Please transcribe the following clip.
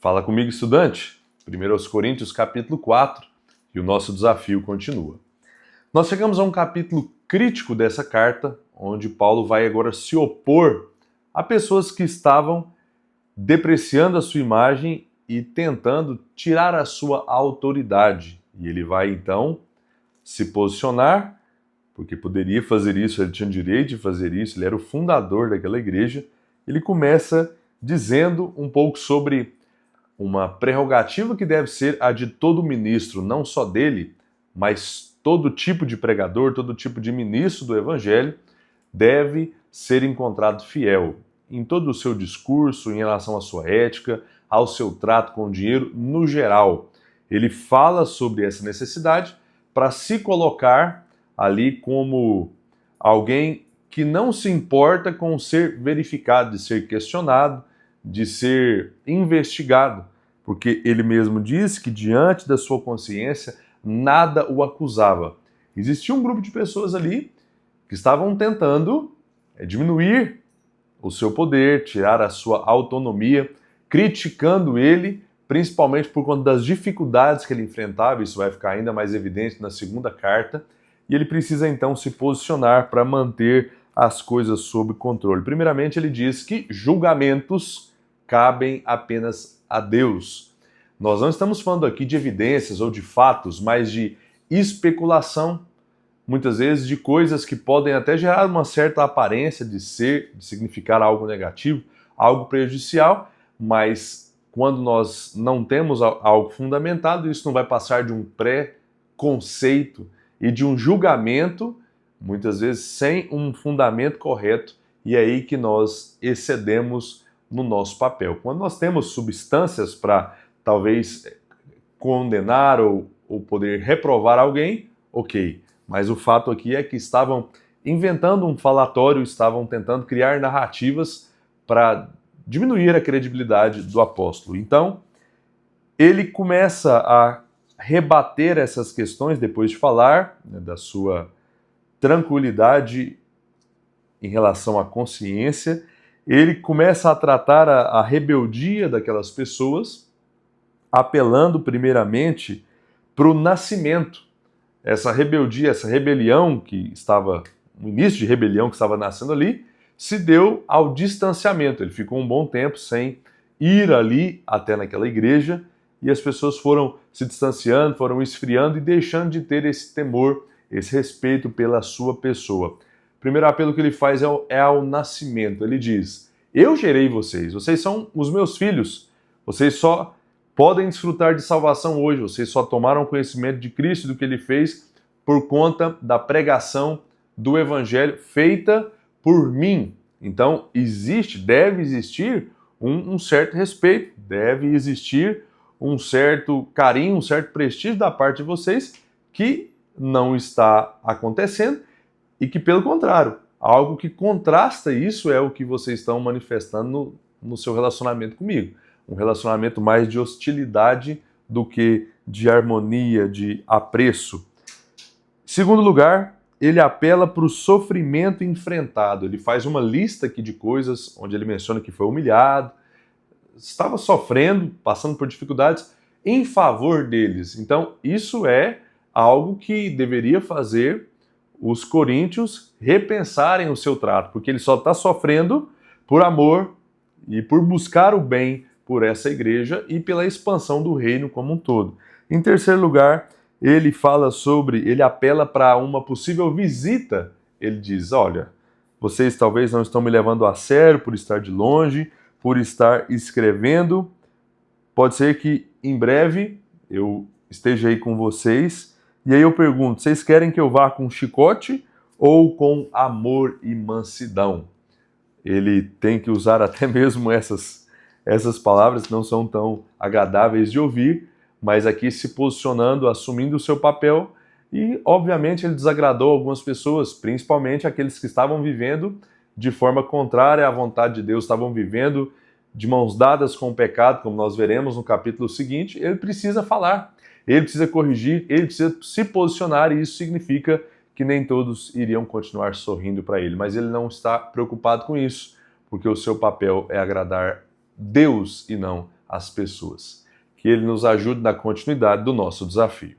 Fala comigo, estudante. 1 Coríntios, capítulo 4, e o nosso desafio continua. Nós chegamos a um capítulo crítico dessa carta, onde Paulo vai agora se opor a pessoas que estavam depreciando a sua imagem e tentando tirar a sua autoridade. E ele vai, então, se posicionar, porque poderia fazer isso, ele tinha direito de fazer isso, ele era o fundador daquela igreja. Ele começa dizendo um pouco sobre uma prerrogativa que deve ser a de todo ministro, não só dele, mas todo tipo de pregador, todo tipo de ministro do evangelho deve ser encontrado fiel em todo o seu discurso, em relação à sua ética, ao seu trato com o dinheiro, no geral. Ele fala sobre essa necessidade para se colocar ali como alguém que não se importa com ser verificado, de ser questionado, de ser investigado, porque ele mesmo diz que diante da sua consciência nada o acusava. Existia um grupo de pessoas ali que estavam tentando diminuir o seu poder, tirar a sua autonomia, criticando ele, principalmente por conta das dificuldades que ele enfrentava. Isso vai ficar ainda mais evidente na segunda carta, e ele precisa então se posicionar para manter as coisas sob controle. Primeiramente, ele diz que julgamentos cabem apenas a Deus. Nós não estamos falando aqui de evidências ou de fatos, mas de especulação, muitas vezes de coisas que podem até gerar uma certa aparência de significar algo negativo, algo prejudicial, mas quando nós não temos algo fundamentado, isso não vai passar de um pré-conceito e de um julgamento, muitas vezes sem um fundamento correto, e é aí que nós excedemos no nosso papel. Quando nós temos substâncias para talvez condenar ou poder reprovar alguém, ok. Mas o fato aqui é que estavam inventando um falatório, estavam tentando criar narrativas para diminuir a credibilidade do apóstolo. Então, ele começa a rebater essas questões depois de falar, né, da sua tranquilidade em relação à consciência. Ele começa a tratar a rebeldia daquelas pessoas, apelando primeiramente para o nascimento. Essa rebeldia, essa rebelião que estava, o início de rebelião que estava nascendo ali, se deu ao distanciamento. Ele ficou um bom tempo sem ir ali até naquela igreja, e as pessoas foram se distanciando, foram esfriando e deixando de ter esse temor, esse respeito pela sua pessoa. O primeiro apelo que ele faz é ao nascimento. Ele diz: eu gerei vocês, vocês são os meus filhos, vocês só podem desfrutar de salvação hoje, vocês só tomaram conhecimento de Cristo e do que Ele fez por conta da pregação do Evangelho feita por mim. Então, deve existir um certo respeito, deve existir um certo carinho, um certo prestígio da parte de vocês que não está acontecendo e que, pelo contrário, algo que contrasta isso é o que vocês estão manifestando no seu relacionamento comigo. Um relacionamento mais de hostilidade do que de harmonia, de apreço. Em segundo lugar, ele apela para o sofrimento enfrentado. Ele faz uma lista aqui de coisas onde ele menciona que foi humilhado, estava sofrendo, passando por dificuldades em favor deles. Então, isso é algo que deveria fazer os coríntios repensarem o seu trato, porque ele só está sofrendo por amor e por buscar o bem por essa igreja e pela expansão do reino como um todo. Em terceiro lugar, ele apela para uma possível visita. Ele diz: olha, vocês talvez não estão me levando a sério por estar de longe, por estar escrevendo. Pode ser que em breve eu esteja aí com vocês. E aí eu pergunto: vocês querem que eu vá com chicote ou com amor e mansidão? Ele tem que usar até mesmo essas palavras que não são tão agradáveis de ouvir, mas aqui se posicionando, assumindo o seu papel, e obviamente ele desagradou algumas pessoas, principalmente aqueles que estavam vivendo de forma contrária à vontade de Deus, estavam vivendo de mãos dadas com o pecado, como nós veremos no capítulo seguinte. Ele precisa falar, ele precisa corrigir, ele precisa se posicionar, e isso significa que nem todos iriam continuar sorrindo para ele, mas ele não está preocupado com isso, porque o seu papel é agradar Deus e não as pessoas. Que Ele nos ajude na continuidade do nosso desafio.